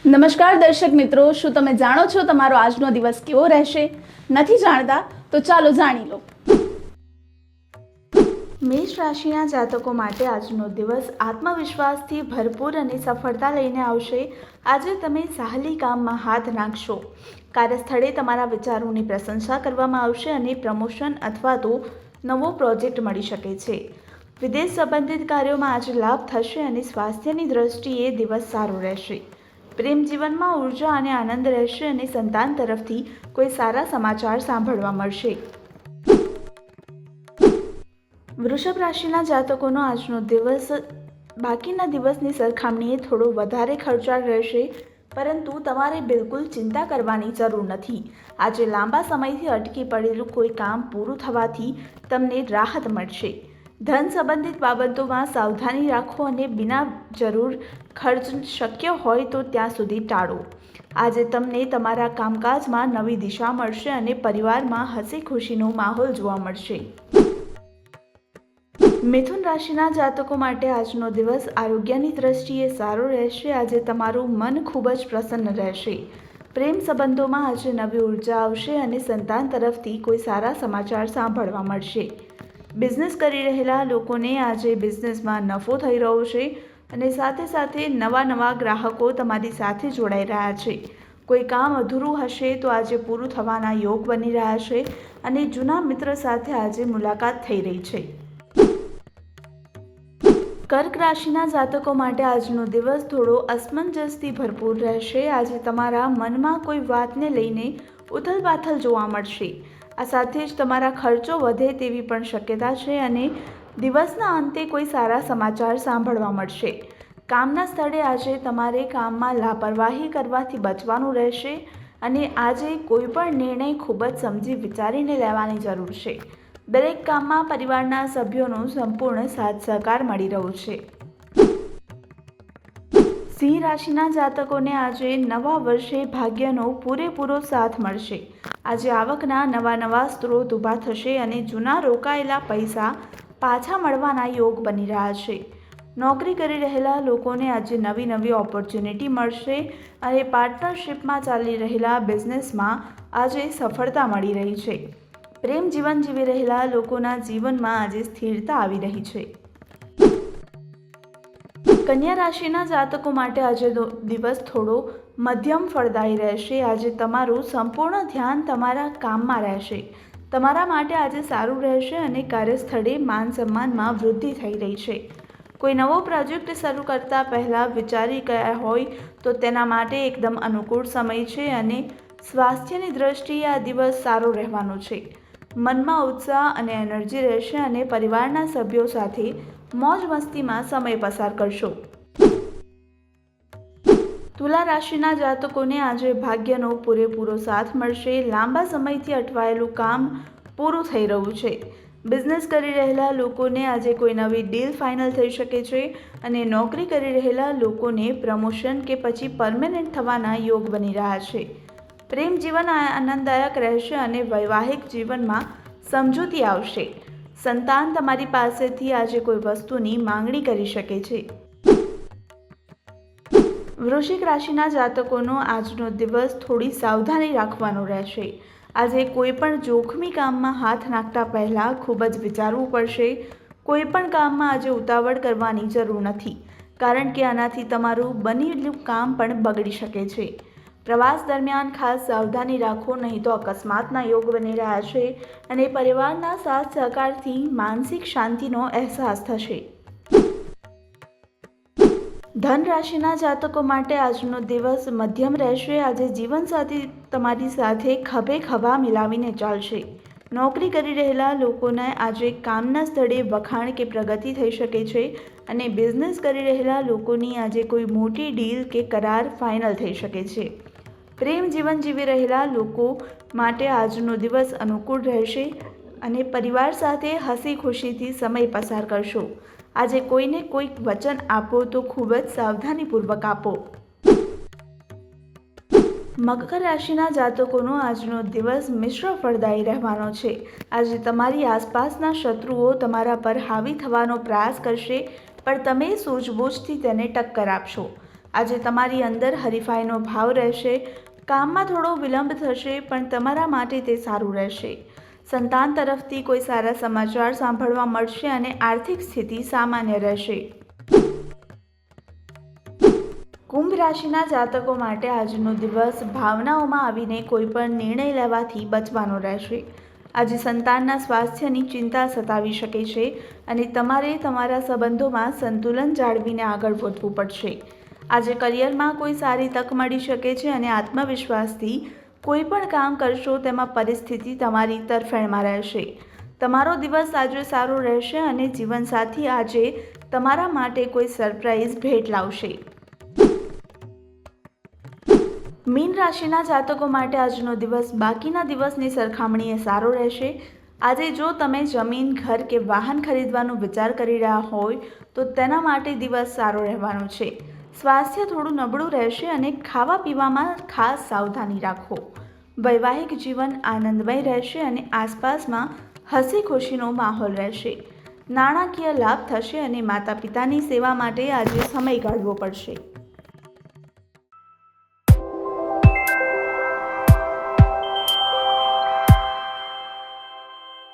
નમસ્કાર દર્શક મિત્રો, શું તમે જાણો છો તમારો આજનો દિવસ કેવો રહેશે? નથી જાણતા તો ચાલો જાણી લો। મેષ રાશિના જાતકો માટે આજનો દિવસ આત્મવિશ્વાસથી ભરપૂર અને સફળતા લઈને આવશે। આજે તમે સાહલી કામમાં હાથ નાખશો। કાર્યસ્થળે તમારા વિચારોની પ્રશંસા કરવામાં આવશે અને પ્રમોશન અથવા તો નવો પ્રોજેક્ટ મળી શકે છે। વિદેશ સંબંધિત કાર્યોમાં આજે લાભ થશે અને સ્વાસ્થ્યની દ્રષ્ટિએ દિવસ સારો રહેશે। પ્રેમ જીવનમાં ઉર્જા અને આનંદ રહેશે અને સંતાન તરફથી કોઈ સારા સમાચાર સાંભળવા મળશે। વૃષભ રાશિના જાતકોનો આજનો દિવસ બાકીના દિવસની સરખામણીએ થોડો વધારે ખર્ચાળ રહેશે, પરંતુ તમારે બિલકુલ ચિંતા કરવાની જરૂર નથી। આજે લાંબા સમયથી અટકી પડેલું કોઈ કામ પૂરું થવાથી તમને રાહત મળશે। ધન સંબંધિત બાબતોમાં સાવધાની રાખો અને બિના જરૂર ખર્ચ શક્ય હોય તો ત્યાં સુધી ટાળો। આજે તમને તમારા કામકાજમાં નવી દિશા મળશે અને પરિવારમાં હસી ખુશીનો માહોલ જોવા મળશે। મિથુન રાશિના જાતકો માટે આજનો દિવસ આરોગ્યની દ્રષ્ટિએ સારો રહેશે। આજે તમારું મન ખૂબ જ પ્રસન્ન રહેશે। પ્રેમ સંબંધોમાં આજે નવી ઉર્જા આવશે અને સંતાન તરફથી કોઈ સારા સમાચાર સાંભળવા મળશે। બિઝનેસ કરી રહેલા લોકોને આજે બિઝનેસમાં નફો થઈ રહ્યો છે અને સાથે સાથે નવા ગ્રાહકો તમારી સાથે જોડાઈ રહ્યા છે। કોઈ કામ અધૂરું હશે તો આજે પૂરું થવાના યોગ બની રહ્યા છે અને જૂના મિત્ર સાથે આજે મુલાકાત થઈ રહી છે। કર્ક રાશિના જાતકો માટે આજનો દિવસ થોડો અસમંજસથી ભરપૂર રહેશે। આજે તમારા મનમાં કોઈ વાતને લઈને ઉથલપાથલ જોવા મળશે। આ સાથે જ તમારા ખર્ચો વધે તેવી પણ શક્યતા છે અને દિવસના અંતે કોઈ સારા સમાચાર સાંભળવા મળશે। કામના સ્થળે આજે તમારે કામમાં લાપરવાહી કરવાથી બચવાનું રહેશે અને આજે કોઈ પણ નિર્ણય ખૂબ જ સમજી વિચારીને લેવાની જરૂર છે। દરેક કામમાં પરિવારના સભ્યોનો સંપૂર્ણ સાથ સહકાર મળી રહ્યો છે। સિંહ રાશિના જાતકોને આજે નવા વર્ષે ભાગ્યનો પૂરેપૂરો સાથ મળશે। આજે આવકના નવા સ્ત્રોત ઊભા થશે અને જૂના રોકાયેલા પૈસા પાછા મળવાના યોગ બની રહ્યા છે। નોકરી કરી રહેલા લોકોને આજે નવી ઓપોર્ચ્યુનિટી મળશે અને પાર્ટનરશિપમાં ચાલી રહેલા બિઝનેસમાં આજે સફળતા મળી રહી છે। પ્રેમ જીવન જીવી રહેલા લોકોના જીવનમાં આજે સ્થિરતા આવી રહી છે। કન્યા રાશિના જાતકો માટે આજે દિવસ થોડો મધ્યમ ફળદાયી રહેશે। આજે તમારું સંપૂર્ણ ધ્યાન તમારા કામમાં રહેશે। તમારા માટે આજે સારું રહેશે અને કાર્યસ્થળે માન સન્માનમાં વૃદ્ધિ થઈ રહી છે। કોઈ નવો પ્રોજેક્ટ શરૂ કરતા પહેલાં વિચારી ગયા હોય તો તેના માટે એકદમ અનુકૂળ સમય છે અને સ્વાસ્થ્યની દ્રષ્ટિએ આ દિવસ સારો રહેવાનો છે। મનમાં ઉત્સાહ અને એનર્જી રહેશે અને પરિવારના સભ્યો સાથે મોજ મસ્તીમાં સમય પસાર કરશો। તુલા રાશિના જાતકોને આજે ભાગ્યનો પૂરેપૂરો સાથ મળશે। લાંબા સમયથી અટવાયેલું કામ પૂરું થઈ રહ્યું છે। બિઝનેસ કરી રહેલા લોકોને આજે કોઈ નવી ડીલ ફાઇનલ થઈ શકે છે અને નોકરી કરી રહેલા લોકોને પ્રમોશન કે પછી પરમેનન્ટ થવાના યોગ બની રહ્યા છે। પ્રેમ જીવન આનંદદાયક રહેશે અને વૈવાહિક જીવનમાં સમજૂતી આવશે। સંતાન તમારી પાસેથી આજે કોઈ વસ્તુની માંગણી કરી શકે છે। વૃશ્ચિક રાશિના જાતકોનો આજનો દિવસ થોડી સાવધાની રાખવાનો રહેશે। આજે કોઈ પણ જોખમી કામમાં હાથ નાખતા પહેલાં ખૂબ જ વિચારવું પડશે। કોઈ પણ કામમાં આજે ઉતાવળ કરવાની જરૂર નથી, કારણ કે આનાથી તમારું બનેલું કામ પણ બગડી શકે છે। પ્રવાસ દરમિયાન ખાસ સાવધાની રાખો, નહીં તો અકસ્માતના યોગ બની રહ્યા છે અને પરિવારના સાથ સહકારથી માનસિક શાંતિનો અહેસાસ થશે। ધન રાશિના જાતકો માટે આજનો દિવસ મધ્યમ રહેશે। આજે જીવનસાથી તમારી સાથે ખભે ખભા મિલાવીને ચાલશે। નોકરી કરી રહેલા લોકોને આજે કામના સ્થળે વખાણ કે પ્રગતિ થઈ શકે છે અને બિઝનેસ કરી રહેલા લોકોની આજે કોઈ મોટી ડીલ કે કરાર ફાઇનલ થઈ શકે છે। પ્રેમ જીવન જીવી રહેલા લોકો માટે આજનો દિવસ અનુકૂળ રહેશે અને પરિવાર સાથે હસી ખુશીથી સમય પસાર કરશો। આજે કોઈને કોઈક વચન આપો તો ખૂબ જ સાવધાનીપૂર્વક આપો। મકર રાશિના જાતકોનો આજનો દિવસ મિશ્ર ફળદાયી રહેવાનો છે। આજે તમારી આસપાસના શત્રુઓ તમારા પર હાવી થવાનો પ્રયાસ કરશે, પણ તમે સૂઝબૂછથી તેને ટક્કર આપશો। આજે તમારી અંદર હરીફાઈનો ભાવ રહેશે, કામમાં થોડો વિલંબ થશે પણ તમારા માટે તે સારું રહેશે. સંતાન તરફથી કોઈ સારા સમાચાર સાંભળવા મળશે અને આર્થિક સ્થિતિ સામાન્ય રહેશે. કુંભ રાશિના જાતકો માટે આજનો દિવસ ભાવનાઓમાં આવીને કોઈ પણ નિર્ણય લેવાથી બચવાનો રહેશે. આજે સંતાનના સ્વાસ્થ્યની ચિંતા સતાવી શકે છે અને તમારે તમારા સંબંધોમાં સંતુલન જાળવીને આગળ વધવું પડશે. આજે કરિયરમાં કોઈ સારી તક મળી શકે છે અને આત્મવિશ્વાસથી કોઈ પણ કામ કરશો તેમાં પરિસ્થિતિ તમારી તરફેણમાં રહેશે. તમારો દિવસ આજે સારો રહેશે અને જીવનસાથી આજે તમારા માટે કોઈ સરપ્રાઇઝ ભેટ લાવશે. મીન રાશિના જાતકો માટે આજનો દિવસ બાકીના દિવસની સરખામણીએ સારો રહેશે. આજે જો તમે જમીન, ઘર કે વાહન ખરીદવાનો વિચાર કરી રહ્યા હોય તો તેના માટે દિવસ સારો રહેવાનો છે. સ્વાસ્થ્ય થોડું નબળું રહેશે અને ખાવા પીવામાં ખાસ સાવધાની રાખો. વૈવાહિક જીવન આનંદમય રહેશે અને આસપાસમાં હસી ખુશીનો માહોલ રહેશે. નાણાકીય લાભ થશે અને માતા પિતાની સેવા માટે આજે સમય કાઢવો પડશે.